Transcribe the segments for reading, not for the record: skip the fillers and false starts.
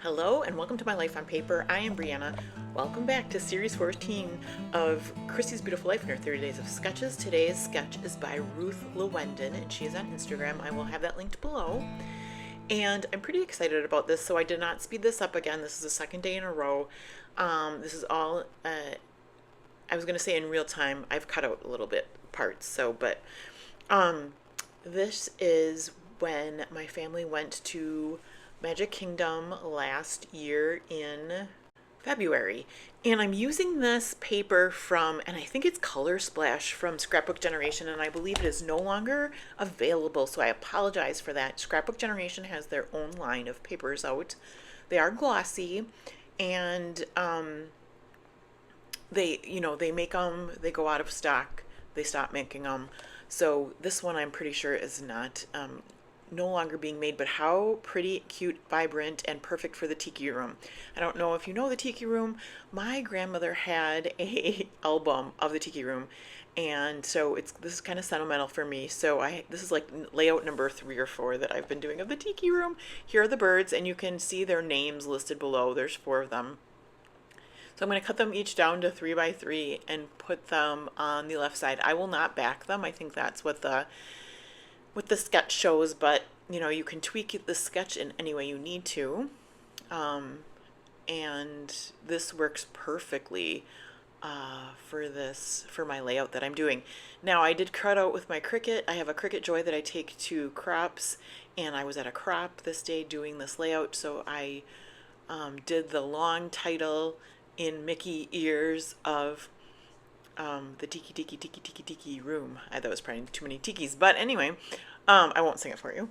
Hello and welcome to My Life on Paper. I am Brianna. Welcome back to Series 14 of Christy's Beautiful Life in her 30 Days of Sketches. Today's sketch is by Ruth Lewendon and she is on Instagram. I will have that linked below. And I'm pretty excited about this, so I did not speed this up again. This is the second day in a row. This is all, I was going to say in real time. I've cut out a little bit parts, this is when my family went to Magic Kingdom last year in February. And I'm using this paper from, and I think it's Color Splash from Scrapbook Generation, and I believe it is no longer available, so I apologize for that. Scrapbook Generation has their own line of papers out. They are glossy, and they make them, they go out of stock, they stop making them. So this one I'm pretty sure is not no longer being made, but how pretty, cute, vibrant, and perfect for the Tiki room. I don't know if you know the Tiki room. My grandmother had a album of the Tiki room, and so this is kind of sentimental for me. So this is like layout number 3 or 4 that I've been doing of the Tiki room. Here are the birds, and you can see their names listed below. There's 4 of them. So I'm going to cut them each down to 3 by 3 and put them on the left side. I will not back them. I think that's what the sketch shows, but you can tweak the sketch in any way you need to. And this works perfectly for my layout that I'm doing. Now I did cut out with my Cricut. I have a Cricut Joy that I take to crops, and I was at a crop this day doing this layout, so I did the long title in Mickey ears of the Tiki room. That was probably too many tikis, but anyway, I won't sing it for you.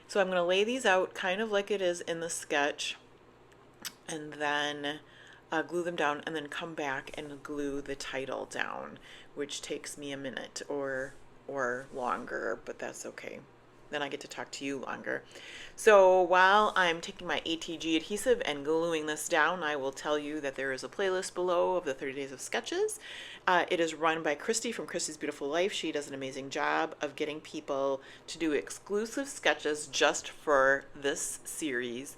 So I'm going to lay these out kind of like it is in the sketch, and then glue them down, and then come back and glue the title down, which takes me a minute or longer, but that's okay. Then I get to talk to you longer. So while I'm taking my ATG adhesive and gluing this down, I will tell you that there is a playlist below of the 30 Days of Sketches. It is run by Christy from Christy's Beautiful Life. She does an amazing job of getting people to do exclusive sketches just for this series.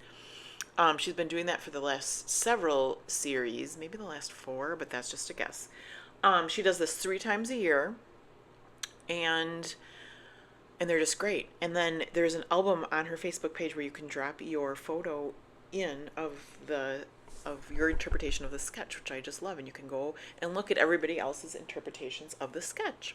She's been doing that for the last several series, maybe the last 4, but that's just a guess. She does this 3 times a year, and they're just great. And then there's an album on her Facebook page where you can drop your photo in of your interpretation of the sketch, which I just love. And you can go and look at everybody else's interpretations of the sketch.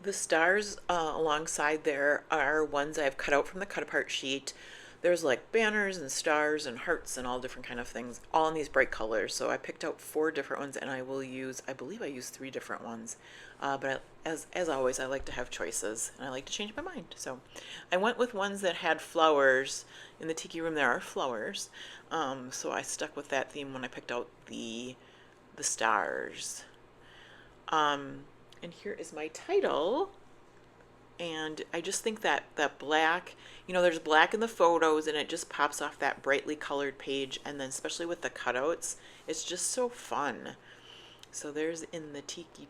The stars alongside there are ones I've cut out from the cut apart sheet. There's like banners and stars and hearts and all different kind of things, all in these bright colors. So I picked out 4 different ones, and I believe I use 3 different ones. But as always, I like to have choices, and I like to change my mind. So I went with ones that had flowers. In the Tiki room there are flowers. So I stuck with that theme when I picked out the stars. And here is my title. And I just think that black, there's black in the photos, and it just pops off that brightly colored page. And then especially with the cutouts, it's just so fun. So there's in the Tiki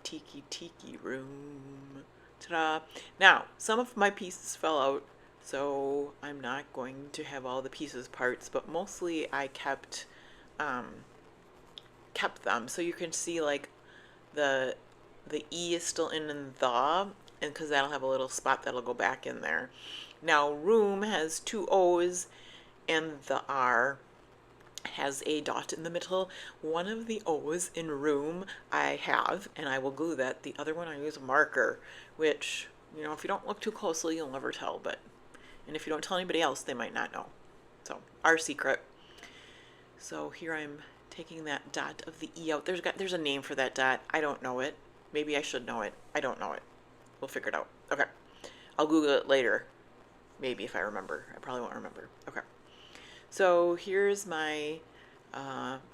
room. Ta-da! Now, some of my pieces fell out, so I'm not going to have all the pieces parts, but mostly I kept them. So you can see like the E is still in the, and because that'll have a little spot that'll go back in there. Now room has 2 O's, and the R has a dot in the middle. One of the O's in room I have, and I will glue that. The other one I use a marker, which, if you don't look too closely, you'll never tell, and if you don't tell anybody else, they might not know. So, our secret. So here I'm taking that dot of the E out. There's a name for that dot. I don't know it. Maybe I should know it. I don't know it. We'll figure it out. Okay. I'll Google it later. Maybe if I remember. I probably won't remember. Okay. So here's my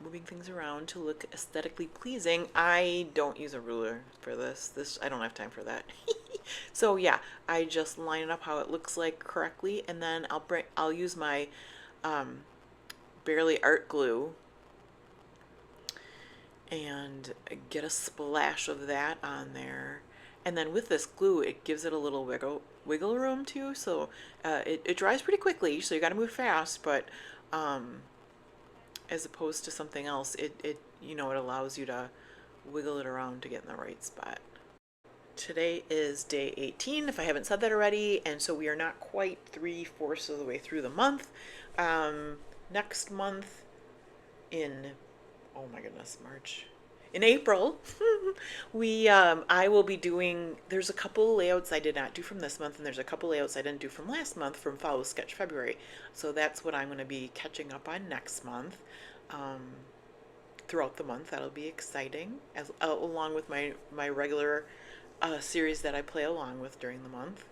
moving things around to look aesthetically pleasing. I don't use a ruler for this. I don't have time for that. So yeah, I just line it up how it looks like correctly, and then I'll use my Barely Art glue and get a splash of that on there. And then with this glue, it gives it a little wiggle room too. So it dries pretty quickly, so you got to move fast, but as opposed to something else, it you know, it allows you to wiggle it around to get in the right spot. Today is day 18, if I haven't said that already, and so we are not quite 3/4 of the way through the month. Next month in, oh my goodness, March. In April, I will be doing, there's a couple layouts I did not do from this month, and there's a couple layouts I didn't do from last month from Follow Sketch February. So that's what I'm going to be catching up on next month. Throughout the month, that'll be exciting, as along with my regular series that I play along with during the month.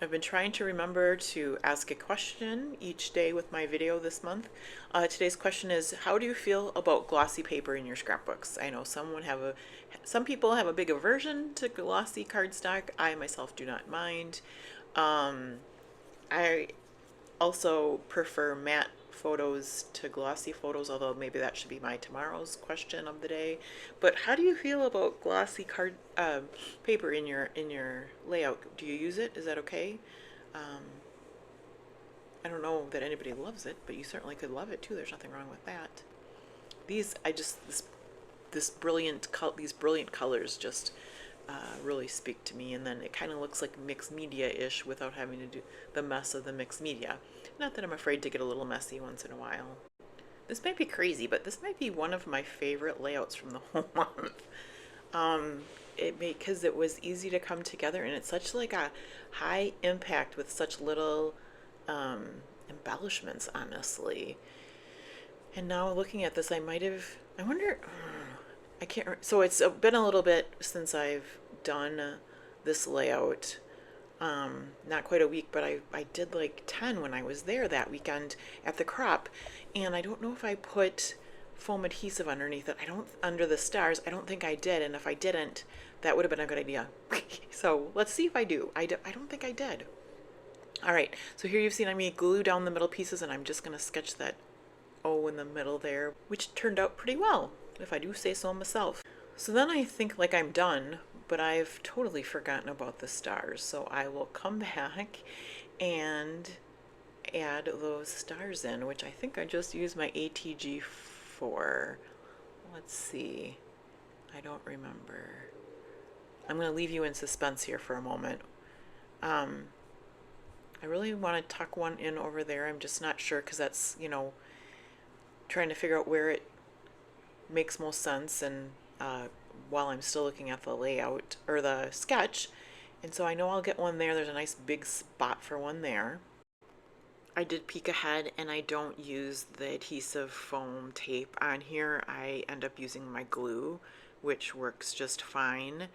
I've been trying to remember to ask a question each day with my video this month. Today's question is, how do you feel about glossy paper in your scrapbooks? I know some people have a big aversion to glossy cardstock. I myself do not mind. I also prefer matte photos to glossy photos, although maybe that should be my tomorrow's question of the day. But how do you feel about glossy paper in your layout? Do you use it? Is that okay? I don't know that anybody loves it, but you certainly could love it too. There's nothing wrong with that. These these brilliant colors just really speak to me, and then it kind of looks like mixed media-ish without having to do the mess of the mixed media. Not that I'm afraid to get a little messy once in a while. This might be crazy, but this might be one of my favorite layouts from the whole month. Because it was easy to come together, and it's such like a high impact with such little embellishments, honestly. And now looking at this, I wonder, I can't, so it's been a little bit since I've done this layout. Not quite a week, but I did like 10 when I was there that weekend at the crop, and I don't know if I put foam adhesive underneath it. Under the stars, I don't think I did, and if I didn't, that would have been a good idea. So let's see if I do. I don't think I did. All right, so here you've seen me glue down the middle pieces, and I'm just going to sketch that O in the middle there, which turned out pretty well, if I do say so myself. So then I think like I'm done, but I've totally forgotten about the stars, so I will come back and add those stars in, which I think I just used my ATG for. Let's see, I don't remember. I'm going to leave you in suspense here for a moment. I really want to tuck one in over there. I'm just not sure, because that's, you know, trying to figure out where it makes most sense, and while I'm still looking at the layout or the sketch. And so I know I'll get one there. There's a nice big spot for one there. I did peek ahead, and I don't use the adhesive foam tape on here. I end up using my glue, which works just fine.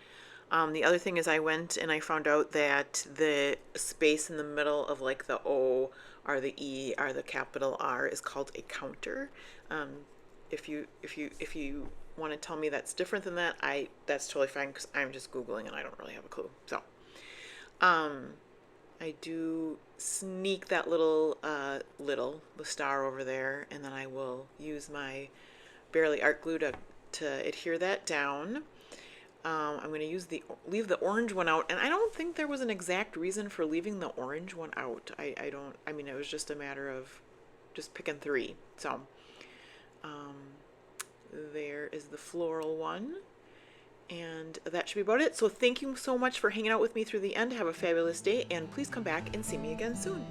The other thing is I went and I found out that the space in the middle of like the O or the E or the capital R is called a counter. If you want to tell me that's different than that, that's totally fine, because I'm just Googling and I don't really have a clue. So I do sneak that the star over there, and then I will use my Barely Art glue to adhere that down. I'm going to leave the orange one out, and I don't think there was an exact reason for leaving the orange one out. I mean, it was just a matter of just picking 3. So there is the floral one, and that should be about it. So thank you so much for hanging out with me through the end. Have a fabulous day, and please come back and see me again soon.